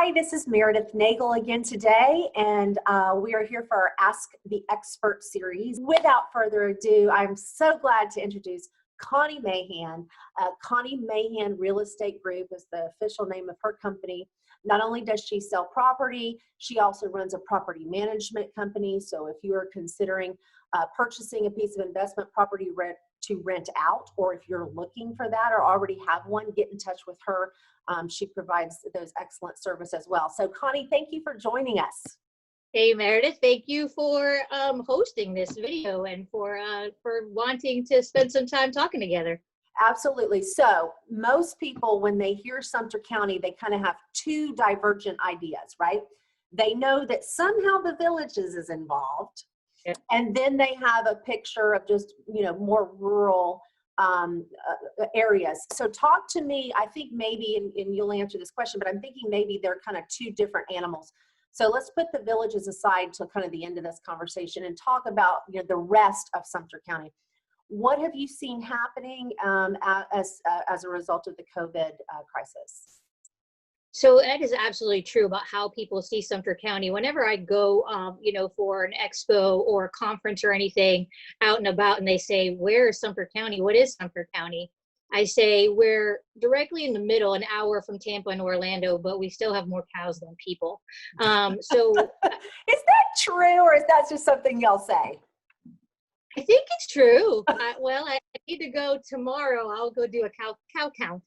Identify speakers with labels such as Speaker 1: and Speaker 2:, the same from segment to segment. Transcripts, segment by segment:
Speaker 1: Hi, this is Merideth Nagel again today, and we are here for our Ask the Expert series. Without further ado, I'm so glad to introduce Connie Mahan. Connie Mahan Real Estate Group is the official name of her company. Not only does she sell property, she also runs a property management company. So if you are considering purchasing a piece of investment property to rent out, or if you're looking for that or already have one, get in touch with her. She provides those excellent service as well. So Connie, thank you for joining us.
Speaker 2: Hey Meredith, thank you for hosting this video and for wanting to spend some time talking together.
Speaker 1: Absolutely. So most people, when they hear Sumter County, they kind of have two divergent ideas, right? They know that somehow the Villages is involved,
Speaker 2: yeah.
Speaker 1: And then they have a picture of just, more rural areas. So talk to me, I think maybe, and you'll answer this question, but I'm thinking maybe they're kind of two different animals. So let's put the Villages aside till kind of the end of this conversation and talk about the rest of Sumter County. What have you seen happening as a result of the COVID crisis?
Speaker 2: So that is absolutely true about how people see Sumter County. Whenever I go, for an expo or a conference or anything out and about, and they say, "Where is Sumter County? What is Sumter County?" I say, we're directly in the middle, an hour from Tampa and Orlando, but we still have more cows than people. So
Speaker 1: is that true, or is that just something y'all say?
Speaker 2: I think it's true. I need to go tomorrow. I'll go do a cow count.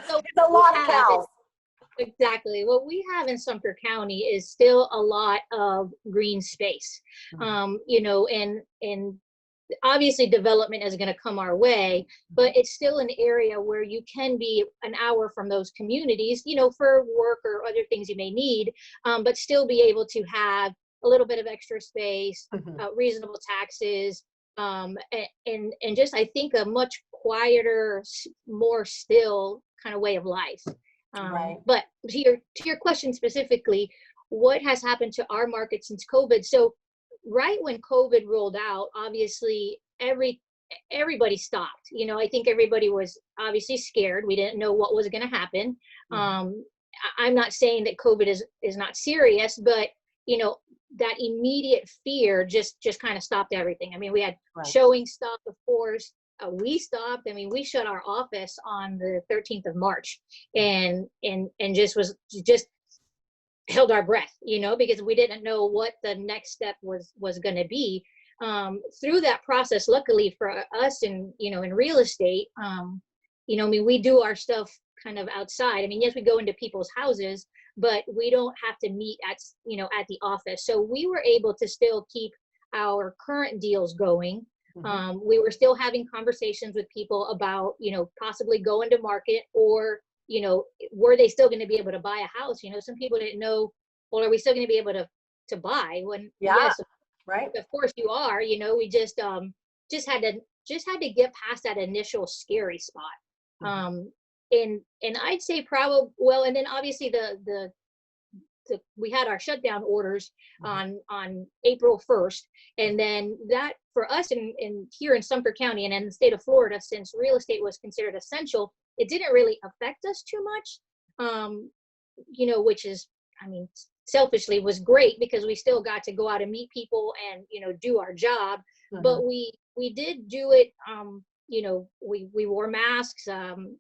Speaker 1: So it's a lot of cows.
Speaker 2: Exactly. What we have in Sumter County is still a lot of green space. And obviously development is going to come our way, but it's still an area where you can be an hour from those communities, for work or other things you may need, but still be able to have a little bit of extra space, reasonable taxes, and just, I think, a much quieter, more still kind of way of life.
Speaker 1: Right.
Speaker 2: But to your question specifically, what has happened to our market since COVID? So right when COVID rolled out, obviously everybody stopped. I think everybody was obviously scared. We didn't know what was going to happen. I'm not saying that COVID is not serious, but that immediate fear just kind of stopped everything. I mean, we had showing stuff, of course. We stopped. I mean, we shut our office on the 13th of March and just held our breath, because we didn't know what the next step was going to be. Through that process, luckily for us in real estate, we do our stuff kind of outside. I mean, yes, we go into people's houses, but we don't have to meet at the office. So we were able to still keep our current deals going. We were still having conversations with people about, possibly going to market, or, were they still going to be able to buy a house? Some people didn't know, well, are we still going to be able to buy? When yes,
Speaker 1: right.
Speaker 2: Of course you are. We just had to get past that initial scary spot. And I'd say probably, and then obviously we had our shutdown orders on April 1st. And then that, for us in here in Sumter County and in the state of Florida, since real estate was considered essential, it didn't really affect us too much, which is, selfishly was great, because we still got to go out and meet people and, do our job. But we did do it, we wore masks.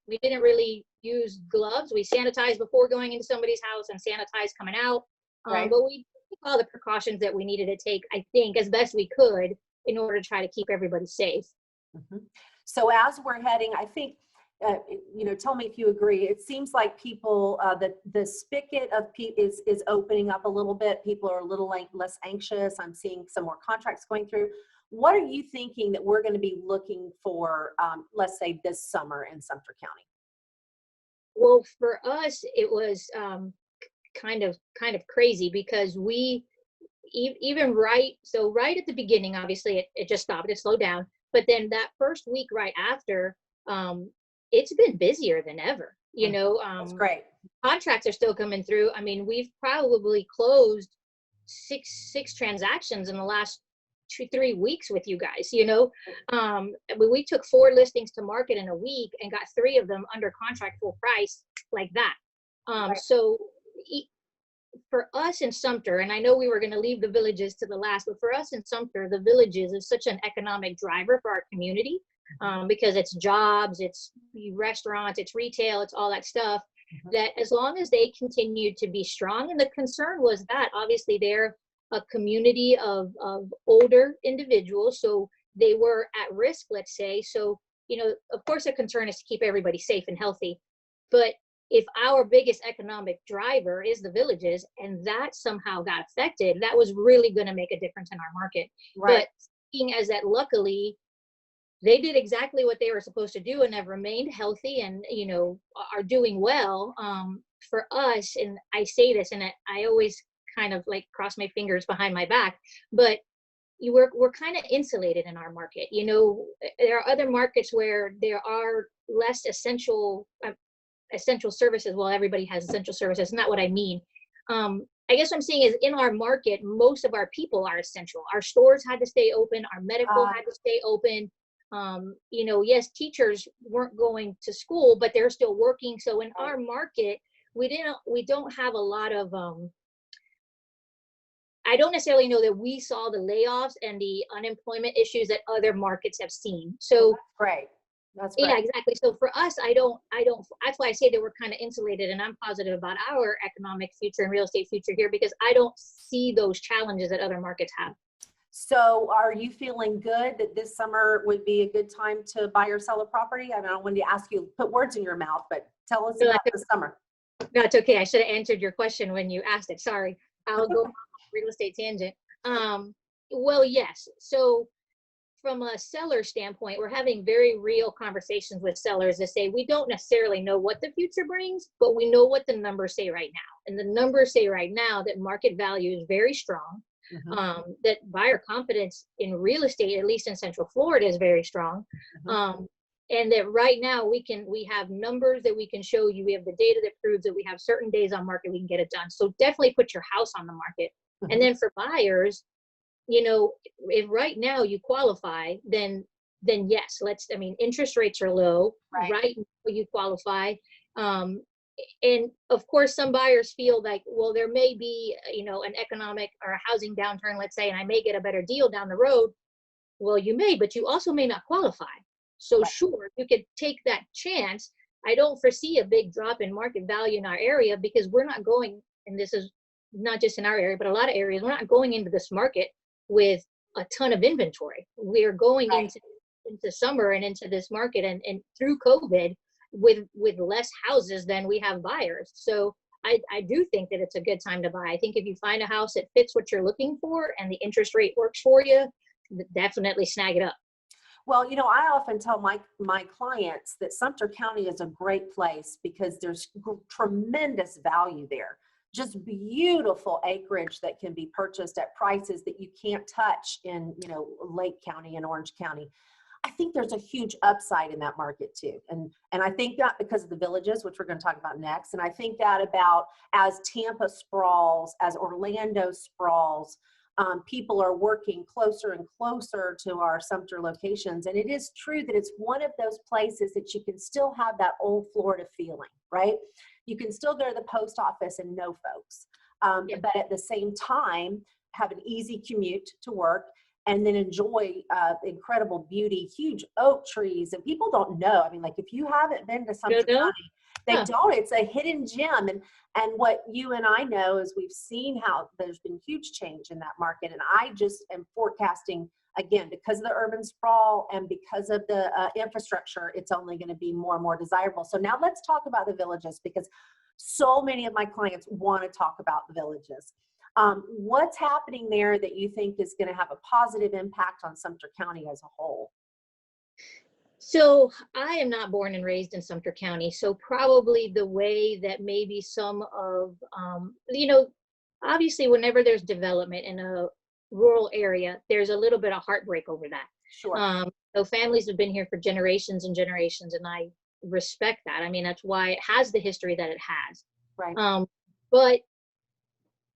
Speaker 2: We didn't really use gloves. We sanitized before going into somebody's house and sanitized coming out. But we took all the precautions that we needed to take, I think, as best we could in order to try to keep everybody safe.
Speaker 1: So as we're heading, I think, tell me if you agree, it seems like people, the spigot of is opening up a little bit. People are a little less anxious. I'm seeing some more contracts going through. What are you thinking that we're going to be looking for, let's say, this summer in Sumter County?
Speaker 2: Well, for us, it was kind of crazy, because we even right at the beginning, obviously it just stopped, it slowed down. But then that first week right after, it's been busier than ever.
Speaker 1: That's great.
Speaker 2: Contracts are still coming through. I mean, we've probably closed six transactions in the last 2-3 weeks with you guys. We took 4 listings to market in a week and got 3 of them under contract full price, like that. So for us in Sumter, and I know we were going to leave the villages to the last, but for us in Sumter, the villages is such an economic driver for our community, because it's jobs, it's restaurants, it's retail, it's all that stuff, that as long as they continue to be strong, and the concern was that obviously they're a community of older individuals, so they were at risk, let's say. So, of course, a concern is to keep everybody safe and healthy. But if our biggest economic driver is the villages and that somehow got affected, that was really going to make a difference in our market.
Speaker 1: Right.
Speaker 2: But seeing as that luckily they did exactly what they were supposed to do and have remained healthy and, are doing well, for us, and I say this and I always kind of like cross my fingers behind my back, but we're kind of insulated in our market. There are other markets where there are less essential services. Well, everybody has essential services. Not what I mean. I guess what I'm saying is in our market, most of our people are essential. Our stores had to stay open. Our medical had to stay open. Yes, teachers weren't going to school, but they're still working. So in our market, we don't have a lot of, I don't necessarily know that we saw the layoffs and the unemployment issues that other markets have seen. So
Speaker 1: that's great.
Speaker 2: Yeah, exactly. So for us, I don't, that's why I say that we're kind of insulated, and I'm positive about our economic future and real estate future here, because I don't see those challenges that other markets have.
Speaker 1: So are you feeling good that this summer would be a good time to buy or sell a property? I don't want to ask you, put words in your mouth, but tell us about the summer.
Speaker 2: That's okay. I should have answered your question when you asked it. Sorry. I'll go on a real estate tangent. Well, yes. So from a seller standpoint, we're having very real conversations with sellers to say, we don't necessarily know what the future brings, but we know what the numbers say right now. And the numbers say right now that market value is very strong, that buyer confidence in real estate, at least in Central Florida, is very strong. And that right now we have numbers that we can show you. We have the data that proves that we have certain days on market, we can get it done. So definitely put your house on the market. And then for buyers, if right now you qualify, then yes, interest rates are low, right? You qualify. And of course, some buyers feel like, well, there may be, an economic or a housing downturn, let's say, and I may get a better deal down the road. Well, you may, but you also may not qualify. So sure, you could take that chance. I don't foresee a big drop in market value in our area because we're not going, and this is not just in our area, but a lot of areas, we're not going into this market with a ton of inventory. We're going into summer and into this market and through COVID with less houses than we have buyers. So I do think that it's a good time to buy. I think if you find a house that fits what you're looking for and the interest rate works for you, definitely snag it up.
Speaker 1: Well, I often tell my clients that Sumter County is a great place because there's tremendous value there. Just beautiful acreage that can be purchased at prices that you can't touch in, Lake County and Orange County. I think there's a huge upside in that market too. And I think that because of the villages, which we're going to talk about next. And I think that about as Tampa sprawls, as Orlando sprawls, people are working closer and closer to our Sumter locations. And it is true that it's one of those places that you can still have that old Florida feeling, right? You can still go to the post office and know folks, but at the same time, have an easy commute to work and then enjoy incredible beauty, huge oak trees. And people don't know. If you haven't been to Sumter County, they don't. It's a hidden gem. And what you and I know is we've seen how there's been huge change in that market. And I just am forecasting, again, because of the urban sprawl and because of the infrastructure, it's only going to be more and more desirable. So now let's talk about the villages, because so many of my clients want to talk about the villages. What's happening there that you think is going to have a positive impact on Sumter County as a whole?
Speaker 2: So I am not born and raised in Sumter County. So probably the way that maybe some of, obviously whenever there's development in a rural area, there's a little bit of heartbreak over that.
Speaker 1: Sure.
Speaker 2: So families have been here for generations and generations, and I respect that. That's why it has the history that it has.
Speaker 1: Right.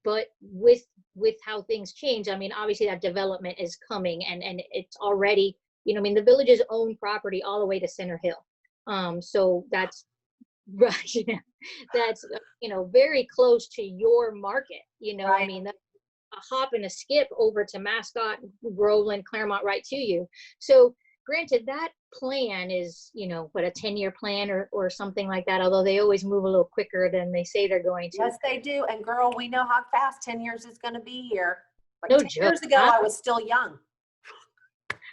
Speaker 2: But with how things change, obviously that development is coming and it's already, the villages own property all the way to Center Hill. So that's Right. Yeah. That's, very close to your market. I
Speaker 1: Right.
Speaker 2: mean, that's a hop and a skip over to Mascot, Groveland, Claremont, right to you. So granted, that plan is, what, a 10-year plan or something like that, although they always move a little quicker than they say they're going to.
Speaker 1: Yes, they do. And girl, we know how fast 10 years is going to be here. Like
Speaker 2: No
Speaker 1: 10
Speaker 2: joke.
Speaker 1: years ago, I was still young.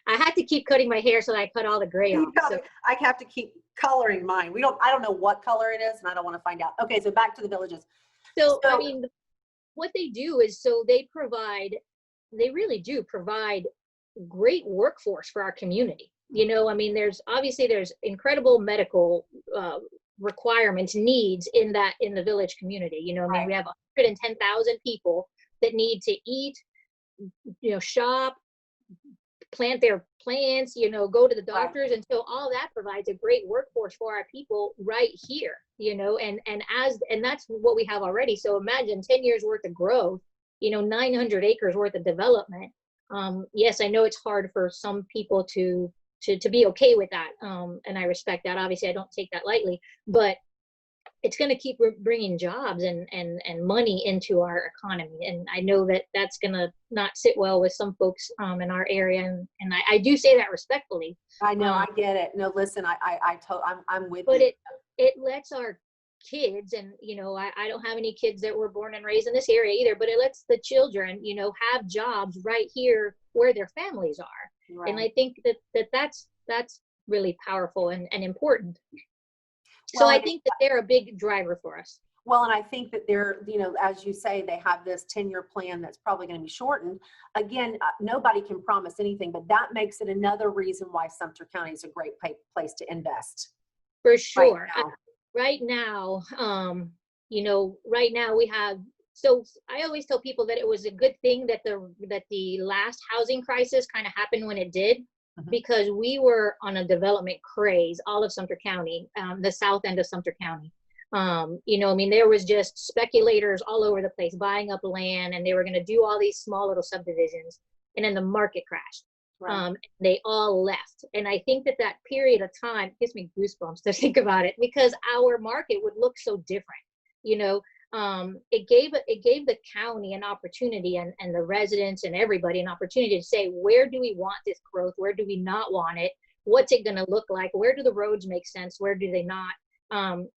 Speaker 2: I had to keep cutting my hair so I cut all the gray off. So.
Speaker 1: I have to keep coloring mine. I don't know what color it is, and I don't want to find out. Okay, so back to the villages.
Speaker 2: So I mean, what they do is, so they really do provide great workforce for our community. I mean, there's incredible medical requirements, needs in the village community. I mean, we have 110,000 people that need to eat, shop, plant their plants, go to the doctors. And so all that provides a great workforce for our people right here, and that's what we have already. So imagine 10 years worth of growth, 900 acres worth of development. Yes, I know it's hard for some people to be okay with that. And I respect that. Obviously, I don't take that lightly, but it's going to keep bringing jobs and money into our economy. And I know that that's going to not sit well with some folks in our area. And I do say that respectfully.
Speaker 1: I know, I get it. No, listen, I'm with
Speaker 2: but
Speaker 1: you.
Speaker 2: But it lets our kids, and, I don't have any kids that were born and raised in this area either, but it lets the children, have jobs right here where their families are. Right. And I think that's really powerful and important. So I think that they're a big driver for us.
Speaker 1: Well, and I think that they're, as you say, they have this 10-year plan that's probably going to be shortened. Again, nobody can promise anything, but that makes it another reason why Sumter County is a great place to invest.
Speaker 2: For sure. Right now, right now we have, so I always tell people that it was a good thing that the last housing crisis kind of happened when it did. Because we were on a development craze, all of Sumter County, the south end of Sumter County. I mean, there was just speculators all over the place buying up land, and they were going to do all these small little subdivisions. And then the market crashed. Right. They all left. And I think that period of time gives me goosebumps to think about it, because our market would look so different. It gave the county an opportunity, and the residents and everybody an opportunity to say, where do we want this growth? Where do we not want it? What's it going to look like? Where do the roads make sense? Where do they not?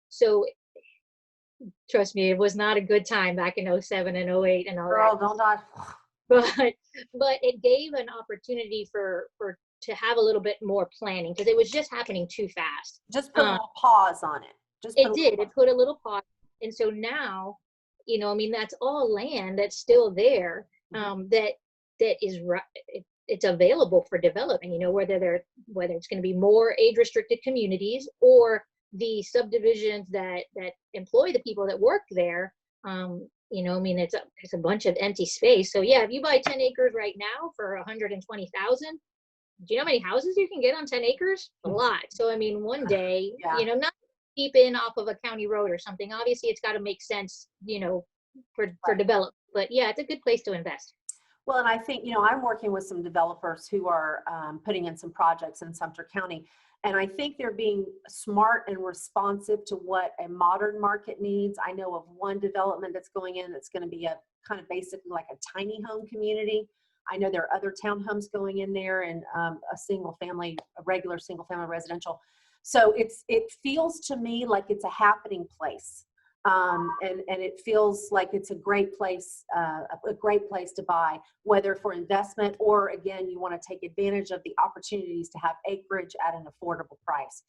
Speaker 2: So trust me, it was not a good time back in 07 and 08 and all that.
Speaker 1: Don't die.
Speaker 2: But it gave an opportunity to have a little bit more planning, because it was just happening too fast.
Speaker 1: Just put a little pause on it.
Speaker 2: It put a little pause. And so now, I mean, that's all land that's still there, that is, it's available for development, whether it's going to be more age restricted communities or the subdivisions that employ the people that work there. I mean, it's a bunch of empty space. So yeah, if you buy 10 acres right now for 120,000, do you know how many houses you can get on 10 acres? A lot. So, I mean, one day, not deep in off of a county road or something. Obviously, it's got to make sense, for development. But yeah, it's a good place to invest.
Speaker 1: Well, and I think, I'm working with some developers who are putting in some projects in Sumter County. And I think they're being smart and responsive to what a modern market needs. I know of one development that's going in that's going to be a kind of basically like a tiny home community. I know there are other townhomes going in there, and a regular single family residential. So it feels to me like it's a happening place, and it feels like it's a great place to buy, whether for investment or, again, you want to take advantage of the opportunities to have acreage at an affordable price.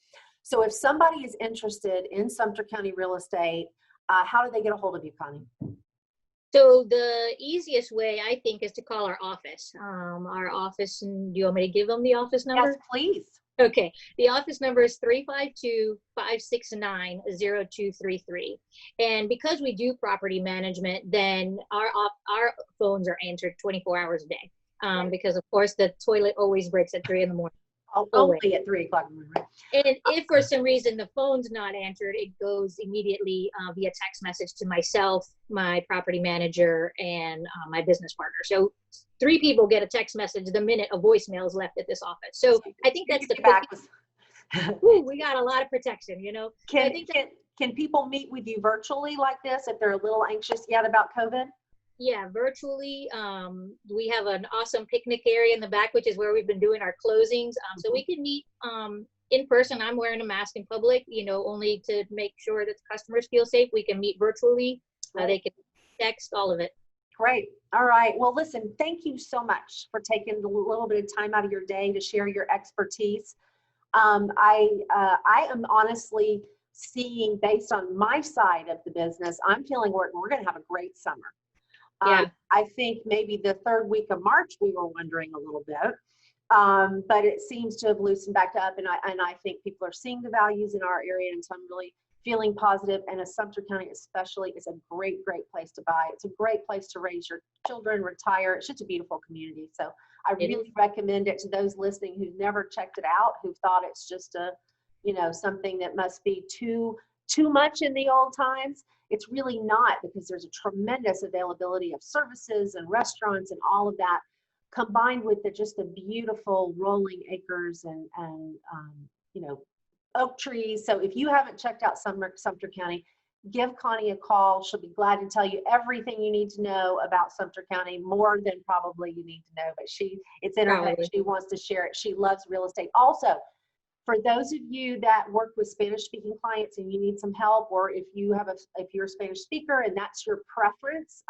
Speaker 1: So if somebody is interested in Sumter County real estate, how do they get a hold of you, Connie?
Speaker 2: So the easiest way, I think, is to call our office. And do you want me to give them the office number?
Speaker 1: Yes, please.
Speaker 2: Okay, the office number is 352-569-0233. And because we do property management, then our phones are answered 24 hours a day. Because of course the toilet always breaks at 3 in the morning.
Speaker 1: Only at 3 o'clock in the morning.
Speaker 2: And if for some reason the phone's not answered, it goes immediately via text message to myself, my property manager, and my business partner. So 3 people get a text message the minute a voicemail is left at this office. So I think that's the
Speaker 1: back.
Speaker 2: Ooh, we got a lot of protection,
Speaker 1: Can can people meet with you virtually like this if they're a little anxious yet about COVID?
Speaker 2: Yeah, virtually. We have an awesome picnic area in the back, which is where we've been doing our closings. So we can meet in person. I'm wearing a mask in public, only to make sure that the customers feel safe. We can meet virtually.
Speaker 1: Right.
Speaker 2: They can text, all of it.
Speaker 1: Great. All right. Well, listen, thank you so much for taking a little bit of time out of your day to share your expertise. I am honestly seeing, based on my side of the business, I'm feeling we're going to have a great summer.
Speaker 2: Yeah.
Speaker 1: I think maybe the third week of March, we were wondering a little bit, but it seems to have loosened back up. And I think people are seeing the values in our area. And so I'm really feeling positive. And Sumter County especially is a great, great place to buy. It's a great place to raise your children, retire. It's just a beautiful community. So I really recommend it to those listening who've never checked it out, who thought it's just something that must be too much in the old times. It's really not, because there's a tremendous availability of services and restaurants and all of that, combined with just the beautiful rolling acres and oak trees. So if you haven't checked out Sumter County, give Connie a call. She'll be glad to tell you everything you need to know about Sumter County, more than probably you need to know, but it's in her head. She wants to share it. She loves real estate. Also, for those of you that work with Spanish speaking clients and you need some help, or if you're a Spanish speaker and that's your preference,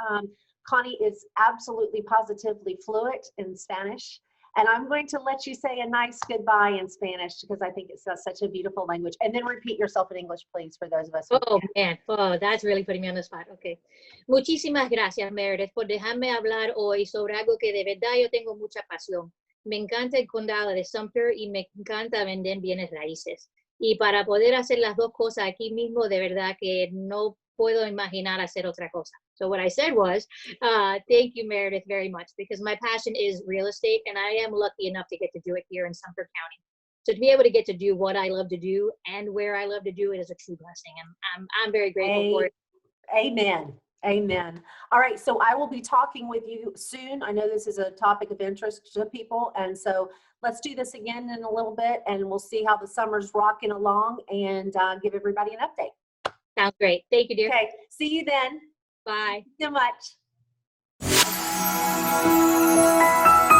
Speaker 1: Connie is absolutely positively fluent in Spanish. And I'm going to let you say a nice goodbye in Spanish, because I think it's such a beautiful language. And then repeat yourself in English, please, for those of us.
Speaker 2: Oh, man. Oh, that's really putting me on the spot. Okay. Muchísimas gracias, Meredith, por dejarme hablar hoy sobre algo que de verdad yo tengo mucha pasión. Me encanta el condado de Sumter y me encanta vender bienes raíces. Y para poder hacer las dos cosas aquí mismo, de verdad que no puedo imaginar hacer otra cosa. So what I said was, thank you, Meredith, very much, because my passion is real estate, and I am lucky enough to get to do it here in Sumter County. So to be able to get to do what I love to do and where I love to do it is a true blessing, and I'm very grateful for it.
Speaker 1: Amen. Amen. All right. So I will be talking with you soon. I know this is a topic of interest to people. And so let's do this again in a little bit, and we'll see how the summer's rocking along, and give everybody an update.
Speaker 2: Sounds great. Thank you, dear.
Speaker 1: Okay. See you then.
Speaker 2: Bye.
Speaker 1: Thank you so much.